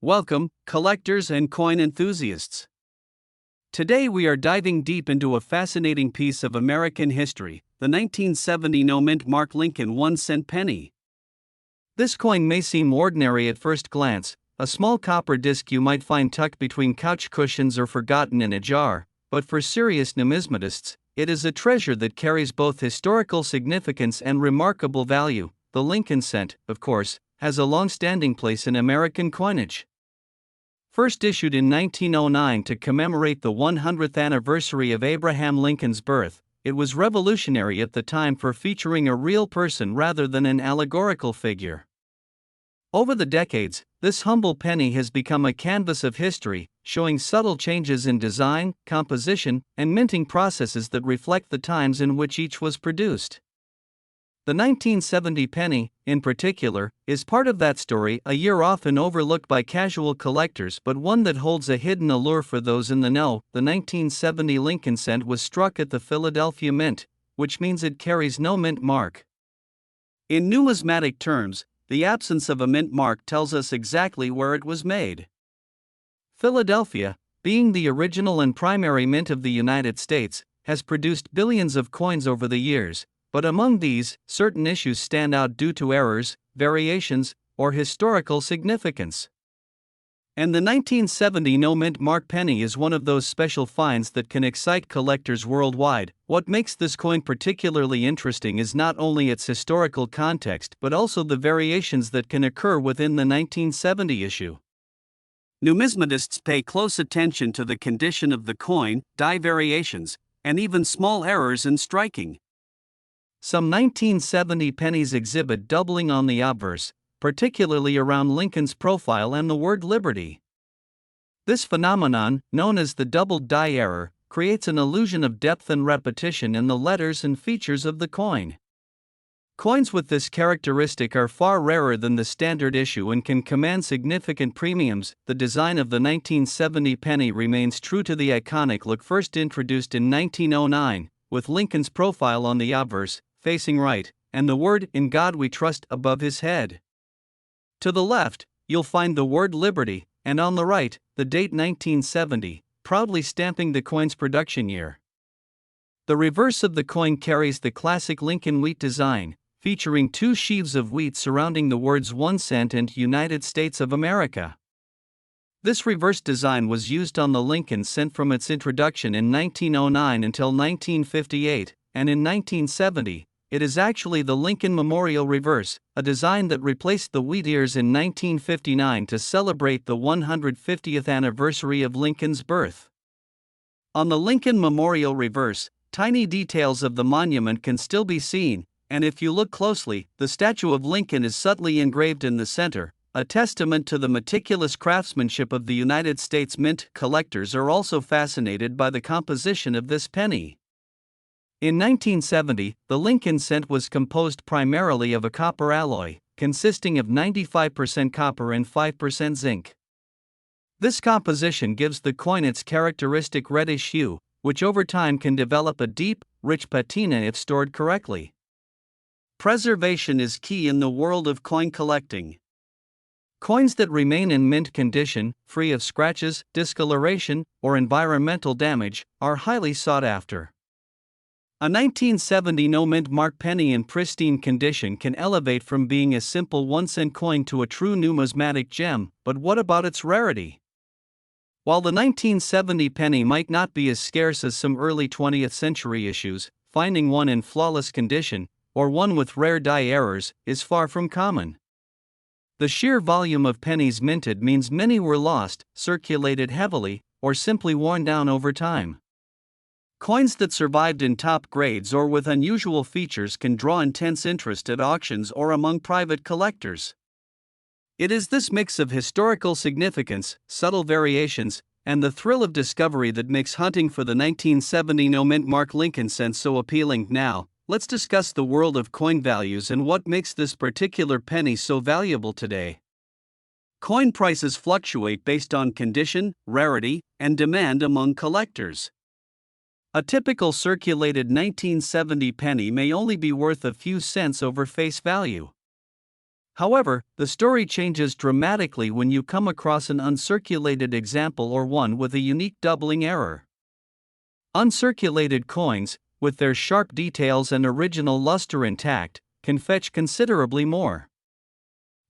Welcome, collectors and coin enthusiasts. Today we are diving deep into a fascinating piece of American history, the 1970 no-mint Mark Lincoln 1-cent penny. This coin may seem ordinary at first glance, a small copper disc you might find tucked between couch cushions or forgotten in a jar, but for serious numismatists, it is a treasure that carries both historical significance and remarkable value. The Lincoln cent, of course, has a long-standing place in American coinage. First issued in 1909 to commemorate the 100th anniversary of Abraham Lincoln's birth, it was revolutionary at the time for featuring a real person rather than an allegorical figure. Over the decades, this humble penny has become a canvas of history, showing subtle changes in design, composition, and minting processes that reflect the times in which each was produced. The 1970 penny, in particular, is part of that story, a year often overlooked by casual collectors but one that holds a hidden allure for those in the know. The 1970 Lincoln cent was struck at the Philadelphia Mint, which means it carries no mint mark. In numismatic terms, the absence of a mint mark tells us exactly where it was made. Philadelphia, being the original and primary mint of the United States, has produced billions of coins over the years. But among these, certain issues stand out due to errors, variations, or historical significance. And the 1970 no-mint Mark penny is one of those special finds that can excite collectors worldwide. What makes this coin particularly interesting is not only its historical context but also the variations that can occur within the 1970 issue. Numismatists pay close attention to the condition of the coin, die variations, and even small errors in striking. Some 1970 pennies exhibit doubling on the obverse, particularly around Lincoln's profile and the word Liberty. This phenomenon, known as the doubled die error, creates an illusion of depth and repetition in the letters and features of the coin. Coins with this characteristic are far rarer than the standard issue and can command significant premiums. The design of the 1970 penny remains true to the iconic look first introduced in 1909, with Lincoln's profile on the obverse, facing right, and the word "In God We Trust" above his head. To the left, you'll find the word Liberty, and on the right, the date 1970, proudly stamping the coin's production year. The reverse of the coin carries the classic Lincoln wheat design, featuring two sheaves of wheat surrounding the words 1 cent and United States of America. This reverse design was used on the Lincoln cent from its introduction in 1909 until 1958, and in 1970, it is actually the Lincoln Memorial Reverse, a design that replaced the wheat ears in 1959 to celebrate the 150th anniversary of Lincoln's birth. On the Lincoln Memorial Reverse, tiny details of the monument can still be seen, and if you look closely, the statue of Lincoln is subtly engraved in the center, a testament to the meticulous craftsmanship of the United States Mint. Collectors are also fascinated by the composition of this penny. In 1970, the Lincoln cent was composed primarily of a copper alloy, consisting of 95% copper and 5% zinc. This composition gives the coin its characteristic reddish hue, which over time can develop a deep, rich patina if stored correctly. Preservation is key in the world of coin collecting. Coins that remain in mint condition, free of scratches, discoloration, or environmental damage, are highly sought after. A 1970 no-mint Mark penny in pristine condition can elevate from being a simple 1-cent coin to a true numismatic gem, but what about its rarity? While the 1970 penny might not be as scarce as some early 20th century issues, finding one in flawless condition, or one with rare die errors, is far from common. The sheer volume of pennies minted means many were lost, circulated heavily, or simply worn down over time. Coins that survived in top grades or with unusual features can draw intense interest at auctions or among private collectors. It is this mix of historical significance, subtle variations, and the thrill of discovery that makes hunting for the 1970 no-mint Mark Lincoln cent so appealing. Now, let's discuss the world of coin values and what makes this particular penny so valuable today. Coin prices fluctuate based on condition, rarity, and demand among collectors. A typical circulated 1970 penny may only be worth a few cents over face value. However, the story changes dramatically when you come across an uncirculated example or one with a unique doubling error. Uncirculated coins, with their sharp details and original luster intact, can fetch considerably more.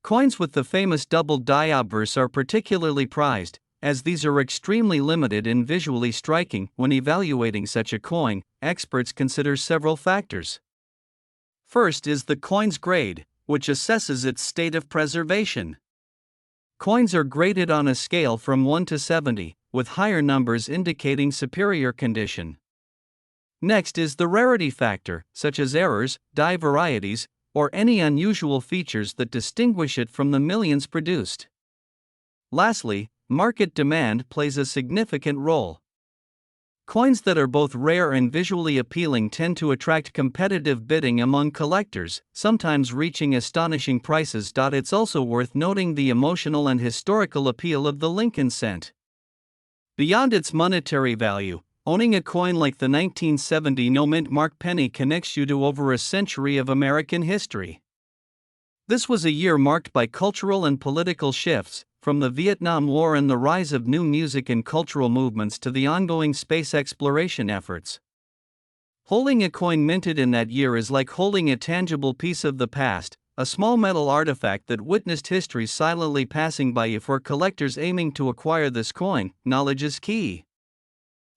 Coins with the famous doubled die obverse are particularly prized, as these are extremely limited and visually striking. When evaluating such a coin, experts consider several factors. First is the coin's grade, which assesses its state of preservation. Coins are graded on a scale from 1 to 70, with higher numbers indicating superior condition. Next is the rarity factor, such as errors, die varieties, or any unusual features that distinguish it from the millions produced. Lastly, market demand plays a significant role. Coins that are both rare and visually appealing tend to attract competitive bidding among collectors, sometimes reaching astonishing prices. It's also worth noting the emotional and historical appeal of the Lincoln cent. Beyond its monetary value, owning a coin like the 1970 no-mint mark penny connects you to over a century of American history. This was a year marked by cultural and political shifts, from the Vietnam War and the rise of new music and cultural movements to the ongoing space exploration efforts. Holding a coin minted in that year is like holding a tangible piece of the past, a small metal artifact that witnessed history silently passing by you. For collectors aiming to acquire this coin, knowledge is key.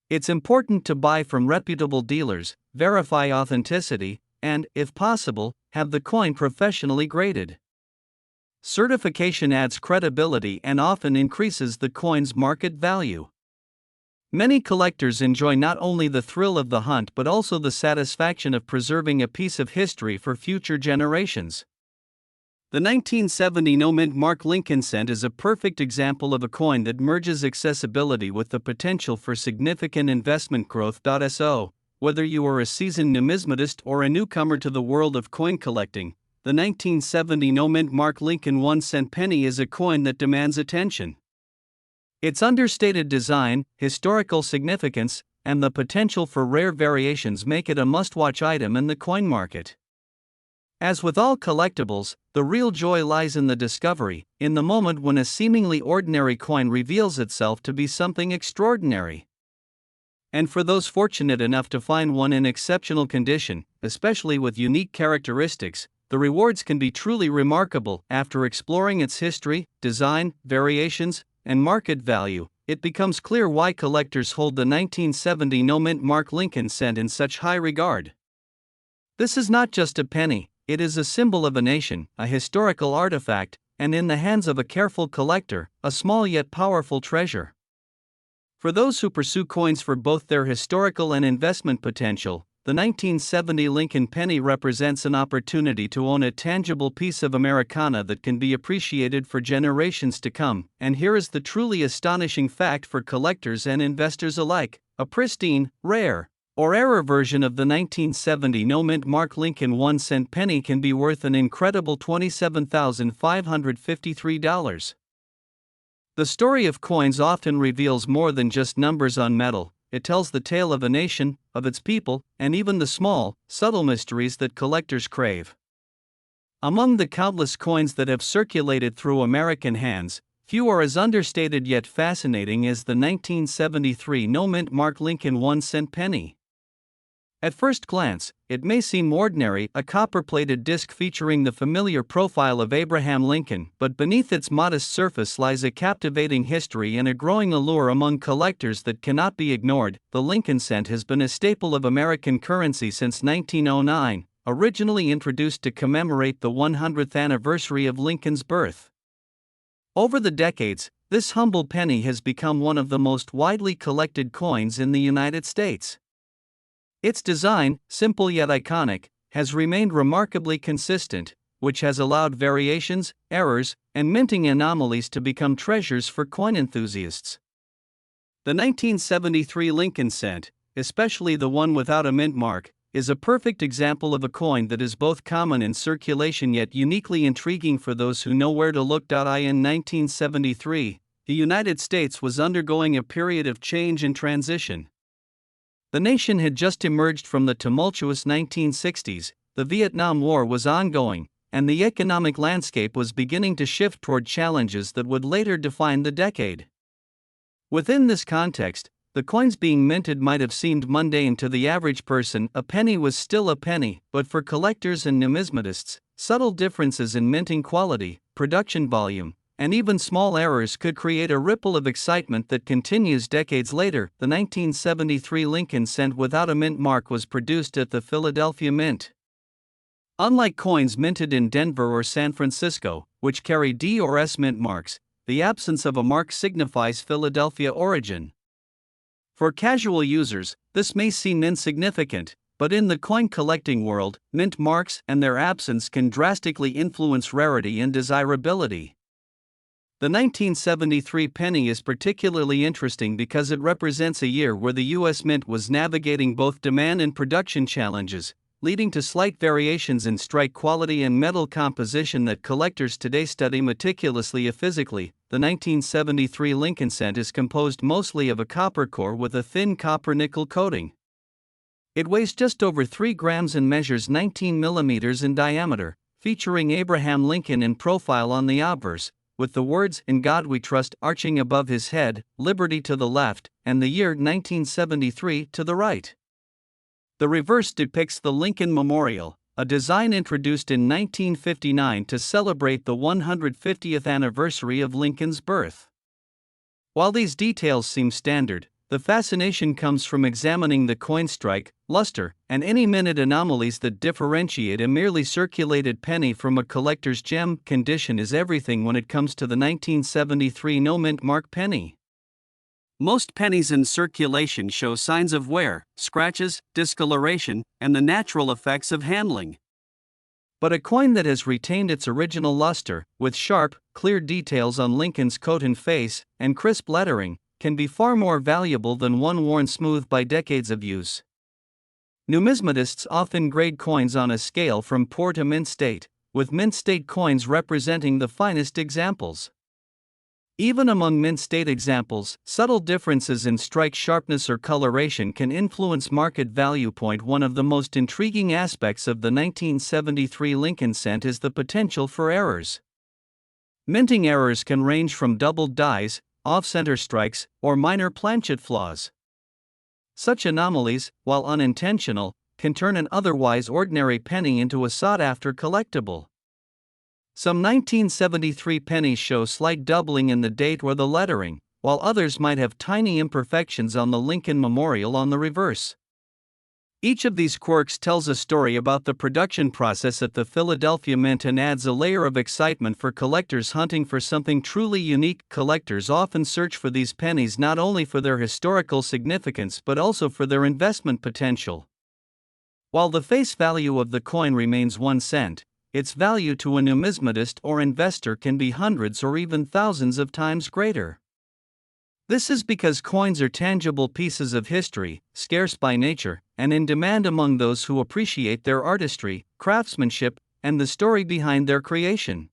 It's important to buy from reputable dealers, verify authenticity, and, if possible, have the coin professionally graded. Certification adds credibility and often increases the coin's market value. Many collectors enjoy not only the thrill of the hunt but also the satisfaction of preserving a piece of history for future generations. The 1970 no-mint mark Lincoln cent is a perfect example of a coin that merges accessibility with the potential for significant investment growth. So, whether you are a seasoned numismatist or a newcomer to the world of coin collecting, the 1970 no-mint mark Lincoln 1-cent penny is a coin that demands attention. Its understated design, historical significance, and the potential for rare variations make it a must-watch item in the coin market. As with all collectibles, the real joy lies in the discovery, in the moment when a seemingly ordinary coin reveals itself to be something extraordinary. And for those fortunate enough to find one in exceptional condition, especially with unique characteristics, the rewards can be truly remarkable. After exploring its history, design, variations, and market value, it becomes clear why collectors hold the 1970 no-mint mark Lincoln cent in such high regard. This is not just a penny, it is a symbol of a nation, a historical artifact, and in the hands of a careful collector, a small yet powerful treasure. For those who pursue coins for both their historical and investment potential, the 1970 Lincoln penny represents an opportunity to own a tangible piece of Americana that can be appreciated for generations to come. And here is the truly astonishing fact for collectors and investors alike: a pristine, rare, or error version of the 1970 no-mint mark Lincoln 1-cent penny can be worth an incredible $27,553. The story of coins often reveals more than just numbers on metal. It tells the tale of a nation, of its people, and even the small, subtle mysteries that collectors crave. Among the countless coins that have circulated through American hands, few are as understated yet fascinating as the 1973 no-mint mark Lincoln 1-cent penny. At first glance, it may seem ordinary, a copper-plated disc featuring the familiar profile of Abraham Lincoln, but beneath its modest surface lies a captivating history and a growing allure among collectors that cannot be ignored. The Lincoln cent has been a staple of American currency since 1909, originally introduced to commemorate the 100th anniversary of Lincoln's birth. Over the decades, this humble penny has become one of the most widely collected coins in the United States. Its design, simple yet iconic, has remained remarkably consistent, which has allowed variations, errors, and minting anomalies to become treasures for coin enthusiasts. The 1973 Lincoln cent, especially the one without a mint mark, is a perfect example of a coin that is both common in circulation yet uniquely intriguing for those who know where to look. In 1973, the United States was undergoing a period of change and transition. The nation had just emerged from the tumultuous 1960s, the Vietnam War was ongoing, and the economic landscape was beginning to shift toward challenges that would later define the decade. Within this context, the coins being minted might have seemed mundane to the average person. A penny was still a penny, but for collectors and numismatists, subtle differences in minting quality, production volume, and even small errors could create a ripple of excitement that continues decades later. The 1973 Lincoln cent without a mint mark was produced at the Philadelphia Mint. Unlike coins minted in Denver or San Francisco, which carry D or S mint marks, the absence of a mark signifies Philadelphia origin. For casual users, this may seem insignificant, but in the coin collecting world, mint marks and their absence can drastically influence rarity and desirability. The 1973 penny is particularly interesting because it represents a year where the U.S. Mint was navigating both demand and production challenges, leading to slight variations in strike quality and metal composition that collectors today study meticulously. Physically, the 1973 Lincoln cent is composed mostly of a copper core with a thin copper-nickel coating. It weighs just over 3 grams and measures 19 millimeters in diameter, featuring Abraham Lincoln in profile on the obverse, with the words "In God We Trust" arching above his head, liberty to the left, and the year 1973 to the right. The reverse depicts the Lincoln Memorial, a design introduced in 1959 to celebrate the 150th anniversary of Lincoln's birth. While these details seem standard, the fascination comes from examining the coin strike, luster, and any minute anomalies that differentiate a merely circulated penny from a collector's gem. Condition is everything when it comes to the 1973 no mint mark penny. Most pennies in circulation show signs of wear, scratches, discoloration, and the natural effects of handling. But a coin that has retained its original luster, with sharp, clear details on Lincoln's coat and face, and crisp lettering, can be far more valuable than one worn smooth by decades of use. Numismatists often grade coins on a scale from poor to mint state, with mint state coins representing the finest examples. Even among mint state examples, subtle differences in strike sharpness or coloration can influence market value. One of the most intriguing aspects of the 1973 Lincoln cent is the potential for errors. Minting errors can range from doubled dies, off-center strikes, or minor planchet flaws. Such anomalies, while unintentional, can turn an otherwise ordinary penny into a sought-after collectible. Some 1973 pennies show slight doubling in the date or the lettering, while others might have tiny imperfections on the Lincoln Memorial on the reverse. Each of these quirks tells a story about the production process at the Philadelphia Mint and adds a layer of excitement for collectors hunting for something truly unique. Collectors often search for these pennies not only for their historical significance but also for their investment potential. While the face value of the coin remains 1 cent, its value to a numismatist or investor can be hundreds or even thousands of times greater. This is because coins are tangible pieces of history, scarce by nature, and in demand among those who appreciate their artistry, craftsmanship, and the story behind their creation.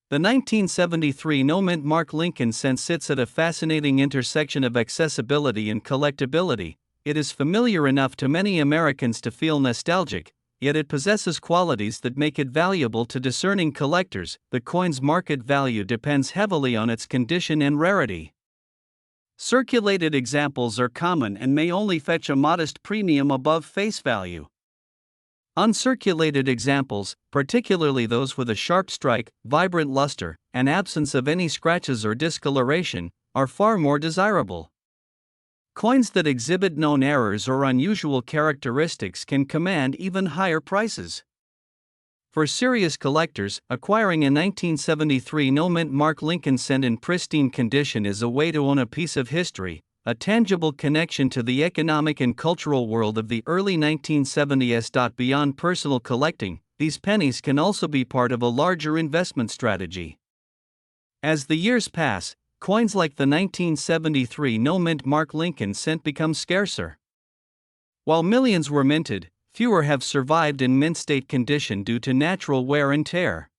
The 1973 no mint mark Lincoln cent sits at a fascinating intersection of accessibility and collectability. It is familiar enough to many Americans to feel nostalgic, yet it possesses qualities that make it valuable to discerning collectors. The coin's market value depends heavily on its condition and rarity. Circulated examples are common and may only fetch a modest premium above face value. Uncirculated examples, particularly those with a sharp strike, vibrant luster, and absence of any scratches or discoloration, are far more desirable. Coins that exhibit known errors or unusual characteristics can command even higher prices. For serious collectors, acquiring a 1973 no mint mark Lincoln cent in pristine condition is a way to own a piece of history, a tangible connection to the economic and cultural world of the early 1970s. Beyond personal collecting, these pennies can also be part of a larger investment strategy. As the years pass, coins like the 1973 no mint mark Lincoln cent become scarcer. While millions were minted, fewer have survived in mint state condition due to natural wear and tear.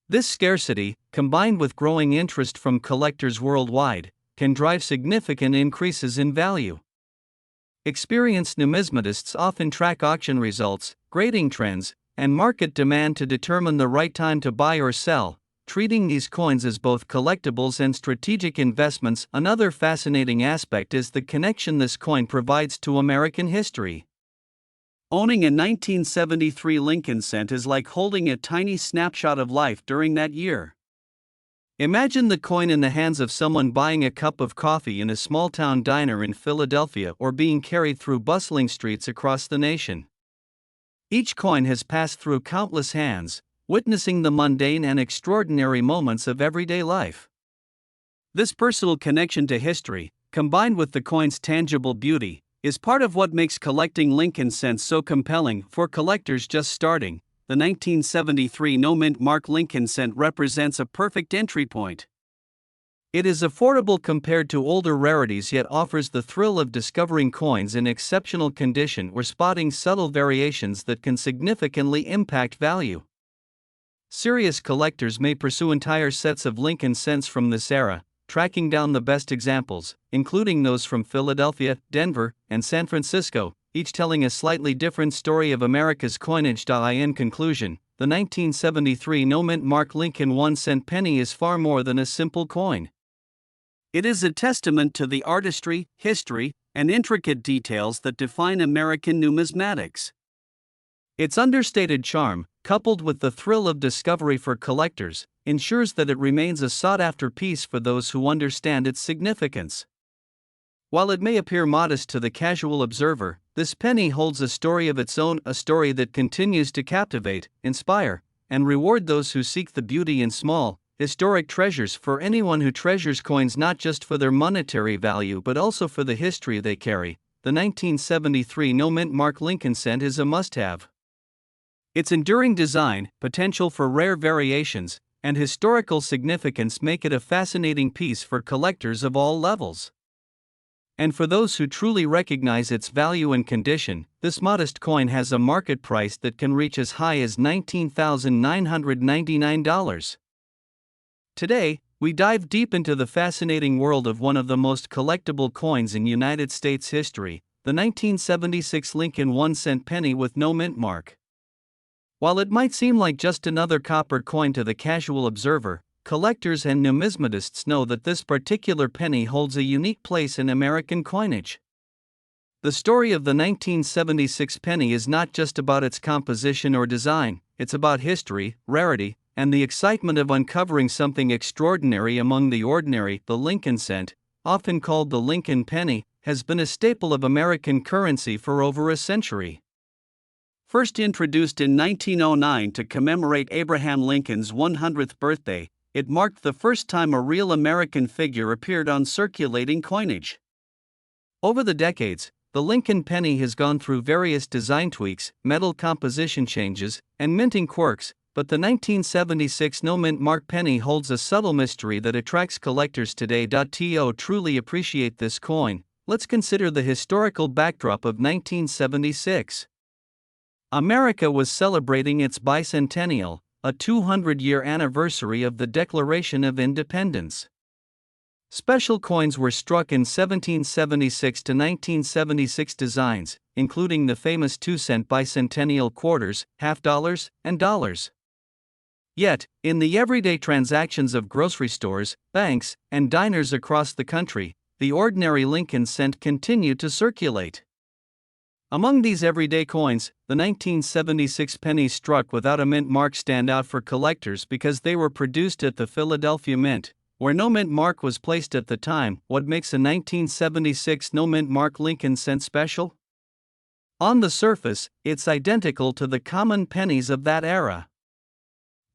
This scarcity, combined with growing interest from collectors worldwide, can drive significant increases in value. Experienced numismatists often track auction results, grading trends, and market demand to determine the right time to buy or sell, treating these coins as both collectibles and strategic investments. Another fascinating aspect is the connection this coin provides to American history. Owning a 1973 Lincoln cent is like holding a tiny snapshot of life during that year. Imagine the coin in the hands of someone buying a cup of coffee in a small-town diner in Philadelphia or being carried through bustling streets across the nation. Each coin has passed through countless hands, witnessing the mundane and extraordinary moments of everyday life. This personal connection to history, combined with the coin's tangible beauty, is part of what makes collecting Lincoln cents so compelling for collectors just starting. The 1973 no-mint mark Lincoln cent represents a perfect entry point. It is affordable compared to older rarities, yet offers the thrill of discovering coins in exceptional condition or spotting subtle variations that can significantly impact value. Serious collectors may pursue entire sets of Lincoln cents from this era, tracking down the best examples, including those from Philadelphia, Denver, and San Francisco, each telling a slightly different story of America's coinage. In conclusion, the 1973 no-mint mark Lincoln 1-cent penny is far more than a simple coin. It is a testament to the artistry, history, and intricate details that define American numismatics. Its understated charm, coupled with the thrill of discovery for collectors, ensures that it remains a sought-after piece for those who understand its significance. While it may appear modest to the casual observer, this penny holds a story of its own, a story that continues to captivate, inspire, and reward those who seek the beauty in small, historic treasures. For anyone who treasures coins not just for their monetary value but also for the history they carry, the 1973 no-mint mark Lincoln cent is a must-have. Its enduring design, potential for rare variations, and historical significance make it a fascinating piece for collectors of all levels. And for those who truly recognize its value and condition, this modest coin has a market price that can reach as high as $19,999. Today, we dive deep into the fascinating world of one of the most collectible coins in United States history, the 1976 Lincoln 1-cent penny with no mint mark. While it might seem like just another copper coin to the casual observer, collectors and numismatists know that this particular penny holds a unique place in American coinage. The story of the 1976 penny is not just about its composition or design, it's about history, rarity, and the excitement of uncovering something extraordinary among the ordinary. The Lincoln cent, often called the Lincoln penny, has been a staple of American currency for over a century. First introduced in 1909 to commemorate Abraham Lincoln's 100th birthday, it marked the first time a real American figure appeared on circulating coinage. Over the decades, the Lincoln penny has gone through various design tweaks, metal composition changes, and minting quirks, but the 1976 no-mint mark penny holds a subtle mystery that attracts collectors today. To truly appreciate this coin, let's consider the historical backdrop of 1976. America was celebrating its bicentennial, a 200-year anniversary of the Declaration of Independence. Special coins were struck in 1776 to 1976 designs, including the famous 2-cent bicentennial quarters, half dollars, and dollars. Yet, in the everyday transactions of grocery stores, banks, and diners across the country, the ordinary Lincoln cent continued to circulate. Among these everyday coins, the 1976 pennies struck without a mint mark stand out for collectors because they were produced at the Philadelphia Mint, where no mint mark was placed at the time. What makes a 1976 no mint mark Lincoln cent special? On the surface, it's identical to the common pennies of that era.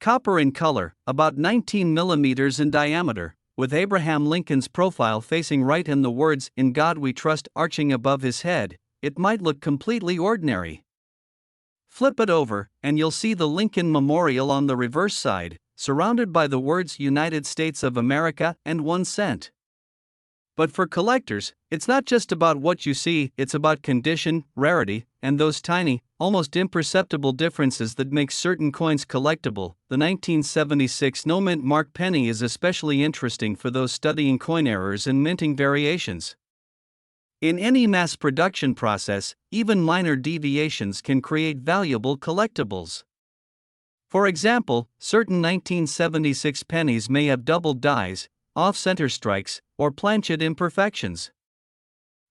Copper in color, about 19 millimeters in diameter, with Abraham Lincoln's profile facing right and the words "In God We Trust" arching above his head, it might look completely ordinary. Flip it over, and you'll see the Lincoln Memorial on the reverse side, surrounded by the words United States of America and 1 cent. But for collectors, it's not just about what you see, it's about condition, rarity, and those tiny, almost imperceptible differences that make certain coins collectible. The 1976 no mint mark penny is especially interesting for those studying coin errors and minting variations. In any mass production process, even minor deviations can create valuable collectibles. For example, certain 1976 pennies may have doubled dies, off-center strikes, or planchet imperfections.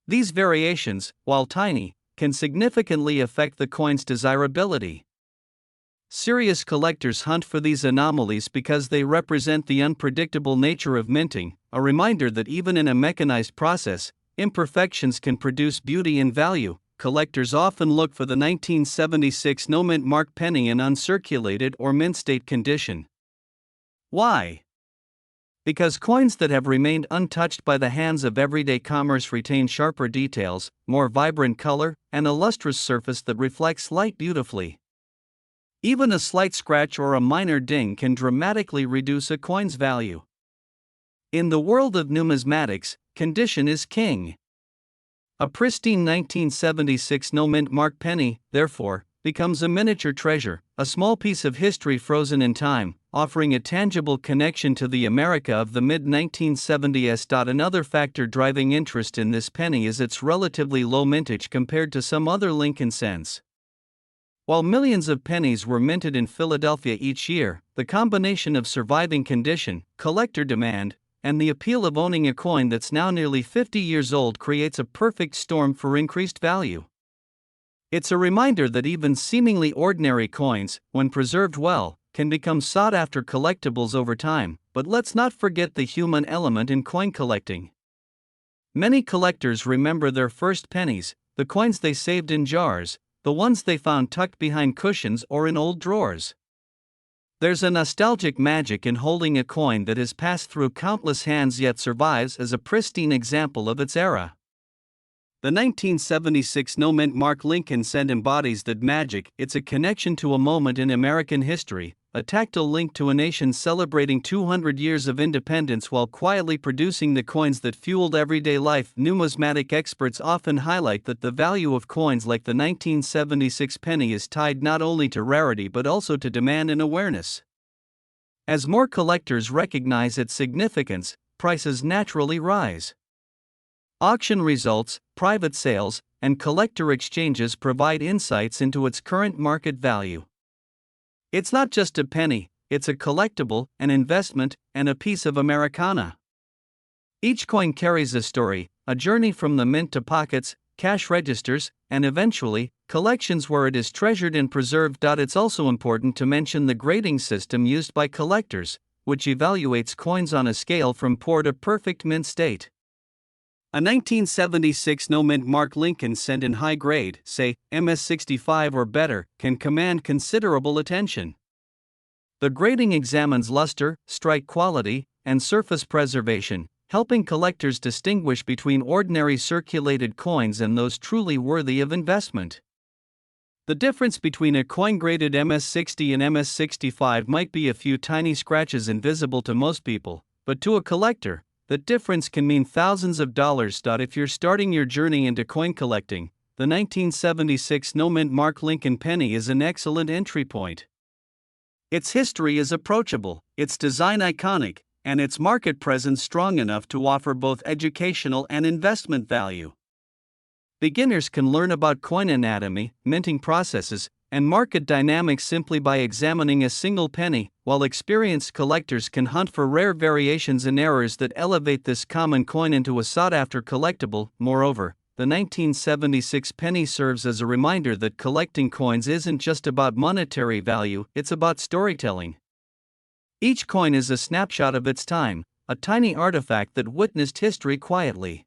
These variations, while tiny, can significantly affect the coin's desirability. Serious collectors hunt for these anomalies because they represent the unpredictable nature of minting, a reminder that even in a mechanized process, imperfections can produce beauty and value. Collectors often look for the 1976 no-mint mark penny in uncirculated or mint state condition. Why? Because coins that have remained untouched by the hands of everyday commerce retain sharper details, more vibrant color, and a lustrous surface that reflects light beautifully. Even a slight scratch or a minor ding can dramatically reduce a coin's value. In the world of numismatics, condition is king. A pristine 1976 no-mint mark penny, therefore, becomes a miniature treasure, a small piece of history frozen in time, offering a tangible connection to the America of the mid-1970s. Another factor driving interest in this penny is its relatively low mintage compared to some other Lincoln cents. While millions of pennies were minted in Philadelphia each year, the combination of surviving condition, collector demand, and the appeal of owning a coin that's now nearly 50 years old creates a perfect storm for increased value. It's a reminder that even seemingly ordinary coins, when preserved well, can become sought-after collectibles over time, but let's not forget the human element in coin collecting. Many collectors remember their first pennies, the coins they saved in jars, the ones they found tucked behind cushions or in old drawers. There's a nostalgic magic in holding a coin that has passed through countless hands yet survives as a pristine example of its era. The 1976 no-mint mark Lincoln cent embodies that magic. It's a connection to a moment in American history, a tactile link to a nation celebrating 200 years of independence while quietly producing the coins that fueled everyday life. Numismatic experts often highlight that the value of coins like the 1976 penny is tied not only to rarity but also to demand and awareness. As more collectors recognize its significance, prices naturally rise. Auction results, private sales, and collector exchanges provide insights into its current market value. It's not just a penny, it's a collectible, an investment, and a piece of Americana. Each coin carries a story, a journey from the mint to pockets, cash registers, and eventually, collections where it is treasured and preserved. It's also important to mention the grading system used by collectors, which evaluates coins on a scale from poor to perfect mint state. A 1976 no-mint mark Lincoln cent in high grade, say, MS65 or better, can command considerable attention. The grading examines luster, strike quality, and surface preservation, helping collectors distinguish between ordinary circulated coins and those truly worthy of investment. The difference between a coin graded MS60 and MS65 might be a few tiny scratches invisible to most people, but to a collector, that difference can mean thousands of dollars. If you're starting your journey into coin collecting, the 1976 no-mint mark Lincoln penny is an excellent entry point. Its history is approachable, its design iconic, and its market presence strong enough to offer both educational and investment value. Beginners can learn about coin anatomy, minting processes, and market dynamics simply by examining a single penny, while experienced collectors can hunt for rare variations and errors that elevate this common coin into a sought-after collectible. Moreover, the 1976 penny serves as a reminder that collecting coins isn't just about monetary value, it's about storytelling. Each coin is a snapshot of its time, a tiny artifact that witnessed history quietly.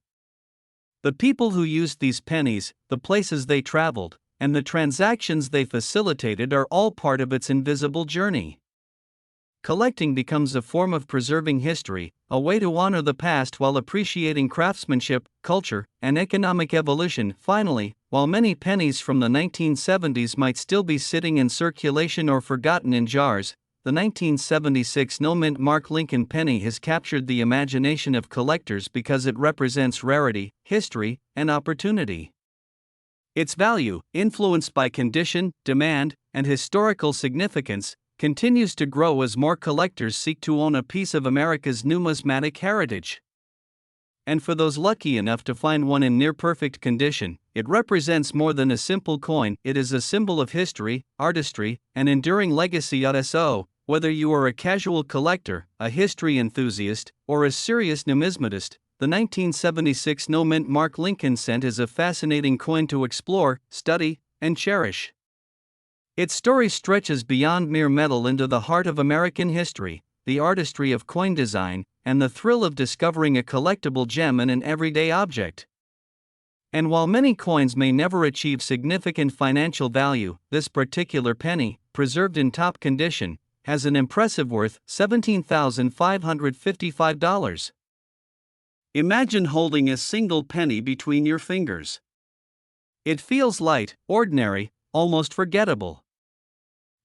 The people who used these pennies, the places they traveled, and the transactions they facilitated are all part of its invisible journey. Collecting becomes a form of preserving history, a way to honor the past while appreciating craftsmanship, culture, and economic evolution. Finally, while many pennies from the 1970s might still be sitting in circulation or forgotten in jars, the 1976 no-mint mark Lincoln penny has captured the imagination of collectors because it represents rarity, history, and opportunity. Its value, influenced by condition, demand, and historical significance, continues to grow as more collectors seek to own a piece of America's numismatic heritage. and for those lucky enough to find one in near-perfect condition, it represents more than a simple coin. It is a symbol of history, artistry, and enduring legacy. So, whether you are a casual collector, a history enthusiast, or a serious numismatist, the 1976 No Mint Mark Lincoln cent is a fascinating coin to explore, study, and cherish. Its story stretches beyond mere metal into the heart of American history, the artistry of coin design, and the thrill of discovering a collectible gem in an everyday object. And while many coins may never achieve significant financial value, this particular penny, preserved in top condition, has an impressive worth: $17,555. Imagine holding a single penny between your fingers. It feels light, ordinary, almost forgettable.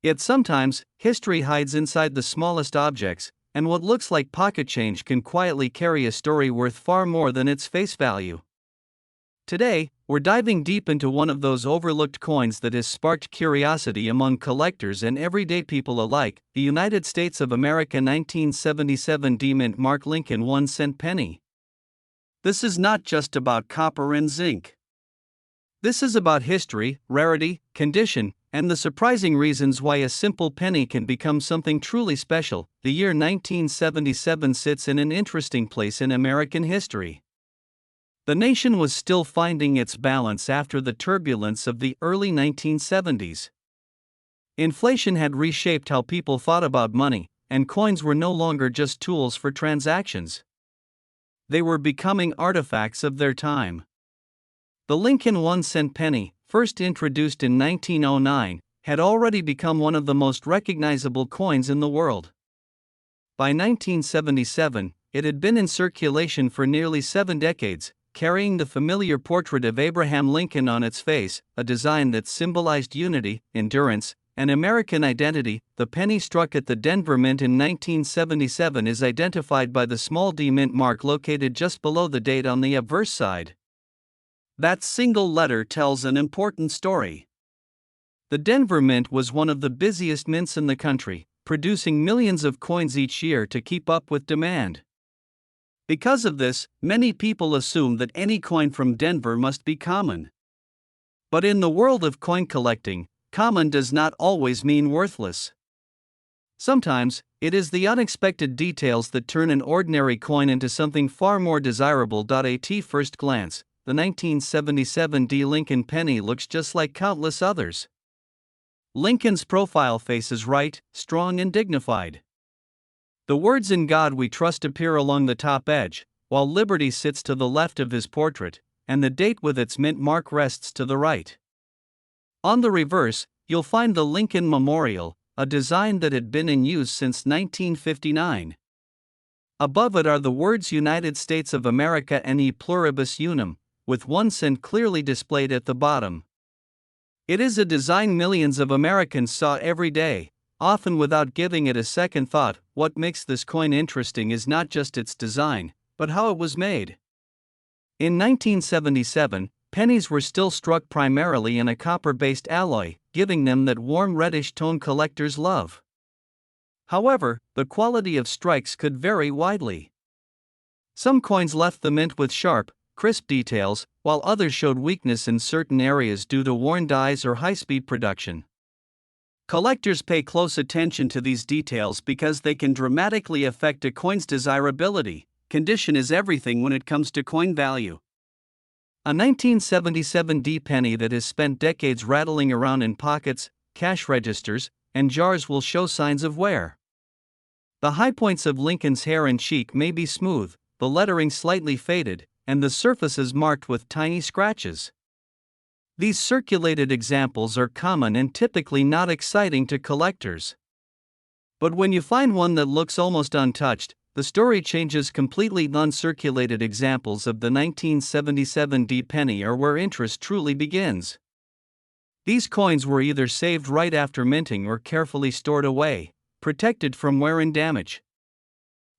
Yet sometimes, history hides inside the smallest objects, and what looks like pocket change can quietly carry a story worth far more than its face value. Today, we're diving deep into one of those overlooked coins that has sparked curiosity among collectors and everyday people alike, the United States of America 1977 D Mint Mark Lincoln 1-cent penny. This is not just about copper and zinc. This is about history, rarity, condition, and the surprising reasons why a simple penny can become something truly special. The year 1977 sits in an interesting place in American history. The nation was still finding its balance after the turbulence of the early 1970s. Inflation had reshaped how people thought about money, and coins were no longer just tools for transactions. They were becoming artifacts of their time. The Lincoln 1-cent penny, first introduced in 1909, had already become one of the most recognizable coins in the world. By 1977, it had been in circulation for nearly 7 decades, carrying the familiar portrait of Abraham Lincoln on its face, a design that symbolized unity, endurance, and American identity. The penny struck at the Denver Mint in 1977 is identified by the small D Mint mark located just below the date on the obverse side. That single letter tells an important story. The Denver Mint was one of the busiest mints in the country, producing millions of coins each year to keep up with demand. Because of this, many people assume that any coin from Denver must be common. But in the world of coin collecting, common does not always mean worthless. Sometimes, it is the unexpected details that turn an ordinary coin into something far more desirable. At first glance, the 1977 D Lincoln penny looks just like countless others. Lincoln's profile face is right, strong, and dignified. The words "In God We Trust" appear along the top edge, while Liberty sits to the left of his portrait, and the date with its mint mark rests to the right. On the reverse, you'll find the Lincoln Memorial, a design that had been in use since 1959. Above it are the words United States of America and E Pluribus Unum, with 1 cent clearly displayed at the bottom. It is a design millions of Americans saw every day, often without giving it a second thought. What makes this coin interesting is not just its design, but how it was made. In 1977, pennies were still struck primarily in a copper-based alloy, giving them that warm reddish tone collectors love. However, the quality of strikes could vary widely. Some coins left the mint with sharp, crisp details, while others showed weakness in certain areas due to worn dies or high-speed production. Collectors pay close attention to these details because they can dramatically affect a coin's desirability. Condition is everything when it comes to coin value. A 1977 D penny that has spent decades rattling around in pockets, cash registers, and jars will show signs of wear. The high points of Lincoln's hair and cheek may be smooth, the lettering slightly faded, and the surfaces marked with tiny scratches. These circulated examples are common and typically not exciting to collectors. But when you find one that looks almost untouched, the story changes completely. Uncirculated examples of the 1977 D penny are where interest truly begins. These coins were either saved right after minting or carefully stored away, protected from wear and damage.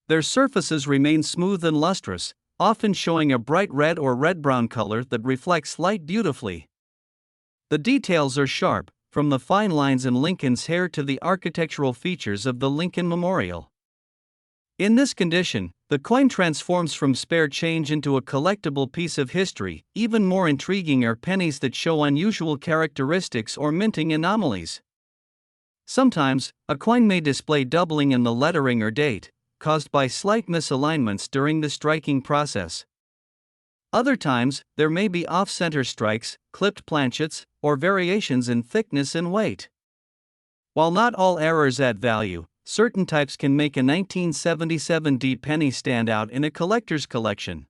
Their surfaces remain smooth and lustrous, often showing a bright red or red-brown color that reflects light beautifully. The details are sharp, from the fine lines in Lincoln's hair to the architectural features of the Lincoln Memorial. In this condition, the coin transforms from spare change into a collectible piece of history. Even more intriguing are pennies that show unusual characteristics or minting anomalies. Sometimes, a coin may display doubling in the lettering or date, caused by slight misalignments during the striking process. Other times, there may be off-center strikes, clipped planchets, or variations in thickness and weight. While not all errors add value, certain types can make a 1977 D penny stand out in a collector's collection.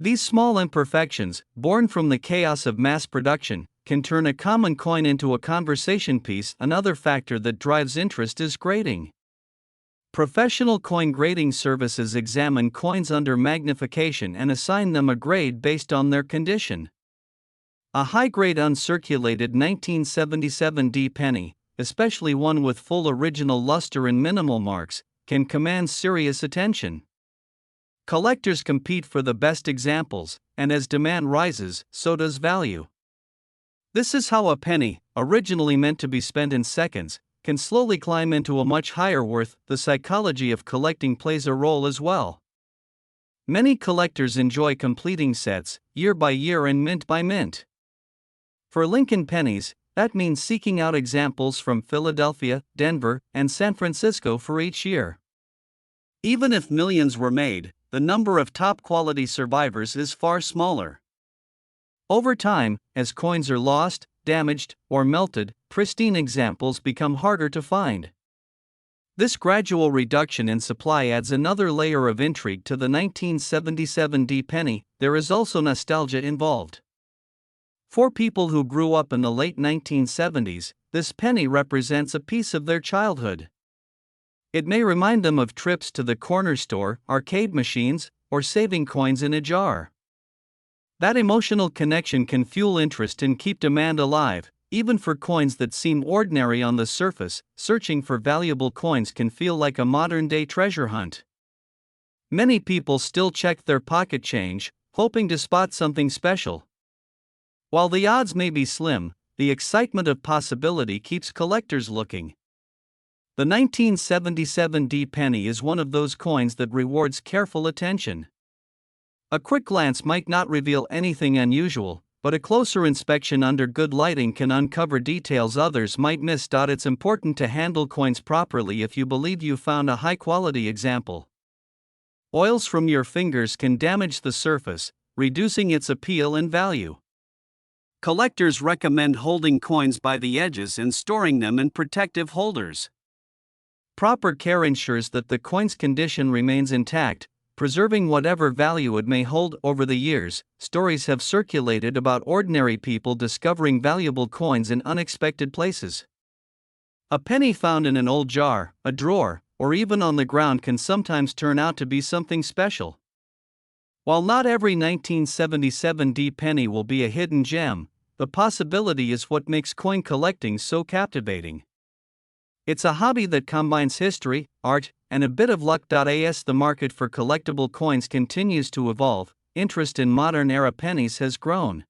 These small imperfections, born from the chaos of mass production, can turn a common coin into a conversation piece. Another factor that drives interest is grading. Professional coin grading services examine coins under magnification and assign them a grade based on their condition. A high-grade uncirculated 1977 D penny, especially one with full original luster and minimal marks, can command serious attention. Collectors compete for the best examples, and as demand rises, so does value. This is how a penny, originally meant to be spent in seconds, can slowly climb into a much higher worth. The psychology of collecting plays a role as well. Many collectors enjoy completing sets, year by year and mint by mint. For Lincoln pennies, that means seeking out examples from Philadelphia, Denver, and San Francisco for each year. Even if millions were made, the number of top-quality survivors is far smaller. Over time, as coins are lost, damaged, or melted, pristine examples become harder to find. This gradual reduction in supply adds another layer of intrigue to the 1977 D penny. There is also nostalgia involved. For people who grew up in the late 1970s, this penny represents a piece of their childhood. It may remind them of trips to the corner store, arcade machines, or saving coins in a jar. That emotional connection can fuel interest and keep demand alive. Even for coins that seem ordinary on the surface, searching for valuable coins can feel like a modern-day treasure hunt. Many people still check their pocket change, hoping to spot something special. While the odds may be slim, the excitement of possibility keeps collectors looking. The 1977 D penny is one of those coins that rewards careful attention. A quick glance might not reveal anything unusual, but a closer inspection under good lighting can uncover details others might miss. It's important to handle coins properly if you believe you found a high-quality example. Oils from your fingers can damage the surface, reducing its appeal and value. Collectors recommend holding coins by the edges and storing them in protective holders. Proper care ensures that the coin's condition remains intact, preserving whatever value it may hold. Over the years, stories have circulated about ordinary people discovering valuable coins in unexpected places. A penny found in an old jar, a drawer, or even on the ground can sometimes turn out to be something special. While not every 1977 D penny will be a hidden gem, the possibility is what makes coin collecting so captivating. It's a hobby that combines history, art, and a bit of luck. As the market for collectible coins continues to evolve, interest in modern-era pennies has grown.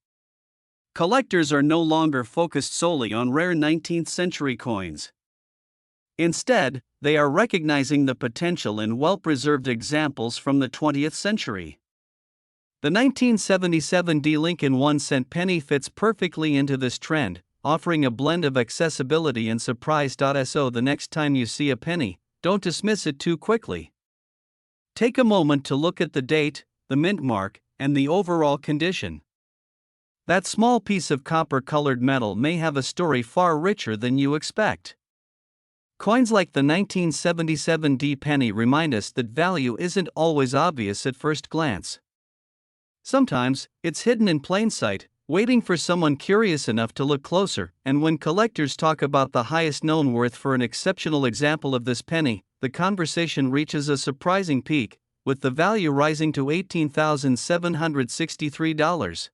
Collectors are no longer focused solely on rare 19th-century coins. Instead, they are recognizing the potential in well-preserved examples from the 20th century. The 1977 D Lincoln 1-cent penny fits perfectly into this trend, offering a blend of accessibility and surprise. So the next time you see a penny, don't dismiss it too quickly. Take a moment to look at the date, the mint mark, and the overall condition. That small piece of copper-colored metal may have a story far richer than you expect. Coins like the 1977 D penny remind us that value isn't always obvious at first glance. Sometimes, it's hidden in plain sight, waiting for someone curious enough to look closer. And when collectors talk about the highest known worth for an exceptional example of this penny, the conversation reaches a surprising peak, with the value rising to $18,763.